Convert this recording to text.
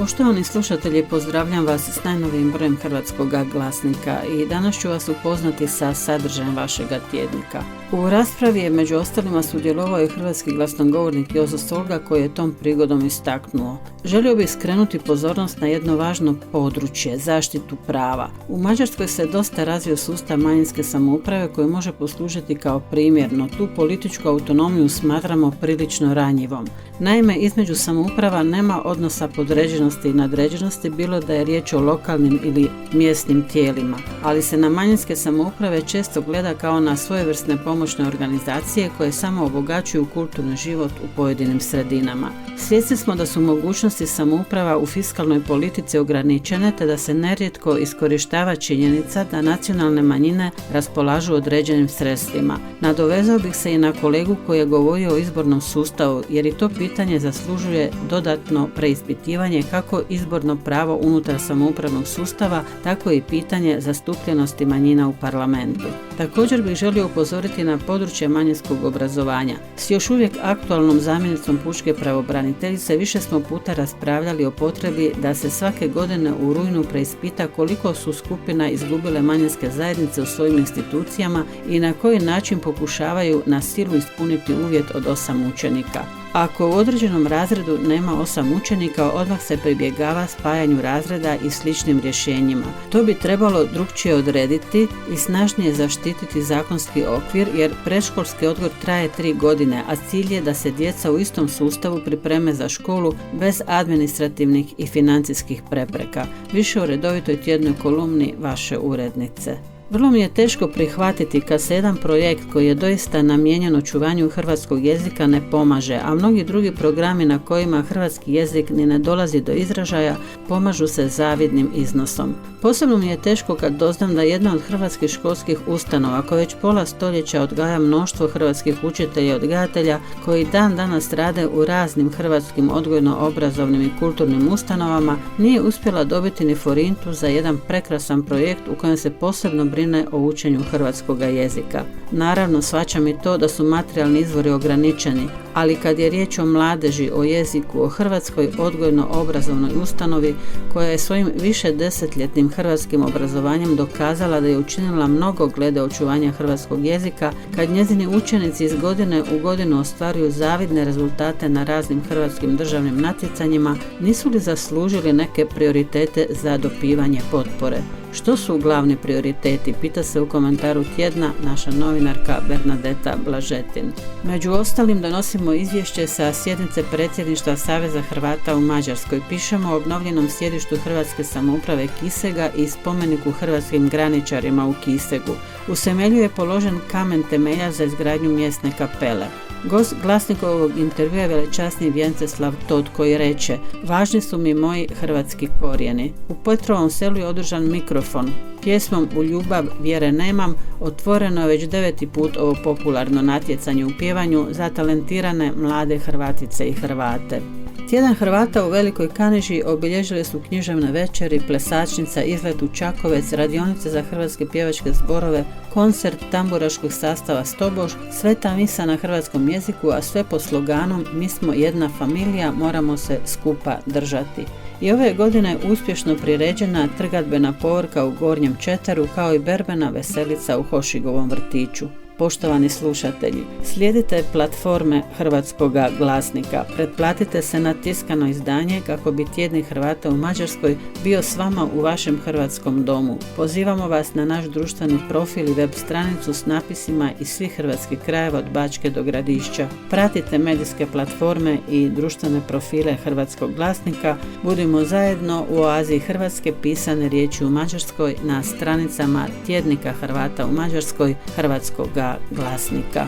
Poštovani slušatelji, pozdravljam vas s najnovijim brojem Hrvatskog glasnika i danas ću vas upoznati sa sadržajem vašega tjednika. U raspravi je među ostalima sudjelovao i hrvatski glasnogovornik Jozo Solga koji je tom prigodom istaknuo: želio bih skrenuti pozornost na jedno važno područje, zaštitu prava. U Mađarskoj se dosta razvio sustav manjinske samouprave koji može poslužiti kao primjer, no tu političku autonomiju smatramo prilično ranjivom. Naime, između samouprava nema odnosa podređenosti i nadređenosti, bilo da je riječ o lokalnim ili mjesnim tijelima, ali se na manjinske samouprave često gleda kao na svojevrsne pomoćne organizacije koje samo obogaćuju kulturni život u pojedinim sredinama. Svjesni smo da su mogućnosti samouprava u fiskalnoj politici ograničene, te da se nerijetko iskorištava činjenica da nacionalne manjine raspolažu određenim sredstvima. Nadovezao bih se i na kolegu koji je govorio o izbornom sustavu, jer i to pitanje zaslužuje dodatno preispitivanje kako izborno pravo unutar samoupravnog sustava, tako i pitanje zastupljenosti manjina u parlamentu. Također bih želio upozoriti na područje manjinskog obrazovanja. S još uvijek aktualnom zamjenicom pučke pravobraniteljice više smo puta raspravljali o potrebi da se svake godine u rujnu preispita koliko su skupina izgubile manjinske zajednice u svojim institucijama i na koji način pokušavaju na silu ispuniti uvjet od 8 učenika. Ako u određenom razredu nema 8 učenika, odmah se pribjegava spajanju razreda i sličnim rješenjima. To bi trebalo drukčije odrediti i snažnije zaštititi zakonski okvir, jer predškolski odgoj traje 3 godine, a cilj je da se djeca u istom sustavu pripreme za školu bez administrativnih i financijskih prepreka. Više u redovitoj tjednoj kolumni vaše urednice. Vrlo mi je teško prihvatiti kad se jedan projekt koji je doista namijenjen očuvanju hrvatskog jezika ne pomaže, a mnogi drugi programi na kojima hrvatski jezik ni ne dolazi do izražaja pomažu se zavidnim iznosom. Posebno mi je teško kad doznam da jedna od hrvatskih školskih ustanova koja već pola stoljeća odgaja mnoštvo hrvatskih učitelja i odgajatelja koji dan danas rade u raznim hrvatskim odgojno-obrazovnim i kulturnim ustanovama nije uspjela dobiti ni forintu za jedan prekrasan projekt u kojem se posebno brine o učenju hrvatskoga jezika. Naravno, shvaćam i to da su materijalni izvori ograničeni, ali kad je riječ o mladeži, o jeziku, o hrvatskoj odgojno-obrazovnoj ustanovi koja je svojim višedesetljetnim hrvatskim obrazovanjem dokazala da je učinila mnogo glede očuvanja hrvatskog jezika, kad njezini učenici iz godine u godinu ostvaruju zavidne rezultate na raznim hrvatskim državnim natjecanjima, nisu li zaslužili neke prioritete za dobivanje potpore? Što su glavni prioriteti, pita se u komentaru tjedna naša novinarka Bernadeta Blažetin. Među ostalim donosimo izvješće sa sjednice predsjedništva Saveza Hrvata u Mađarskoj. Pišemo o obnovljenom sjedištu Hrvatske samouprave Kisega i spomeniku hrvatskim graničarima u Kisegu. U Semelju je položen kamen temelja za izgradnju mjesne kapele. Gost glasnikovog intervjua je velečasni Vjenceslav Tot koji reče: važni su mi moji hrvatski korijeni. U Petrovom selu je održan mikrofon. Pjesmom U ljubav vjere nemam otvoreno je već 9. put ovo popularno natjecanje u pjevanju za talentirane mlade Hrvatice i Hrvate. Tjedan Hrvata u Velikoj Kaneži obilježili su književne večeri, plesačnica, izlet u Čakovec, radionice za hrvatske pjevačke zborove, koncert tamburaškog sastava Stobož, sveta misa na hrvatskom jeziku, a sve pod sloganom Mi smo jedna familija, moramo se skupa držati. I ove godine uspješno priređena trgadbena povorka u Gornjem Četaru kao i berbena veselica u Hošigovom vrtiću. Poštovani slušatelji, slijedite platforme Hrvatskog glasnika, pretplatite se na tiskano izdanje kako bi tjednik Hrvata u Mađarskoj bio s vama u vašem hrvatskom domu. Pozivamo vas na naš društveni profil i web stranicu s napisima iz svih hrvatskih krajeva od Bačke do Gradišća. Pratite medijske platforme i društvene profile Hrvatskog glasnika. Budimo zajedno u oazi hrvatske pisane riječi u Mađarskoj na stranicama tjednika Hrvata u Mađarskoj Hrvatskog glasnika.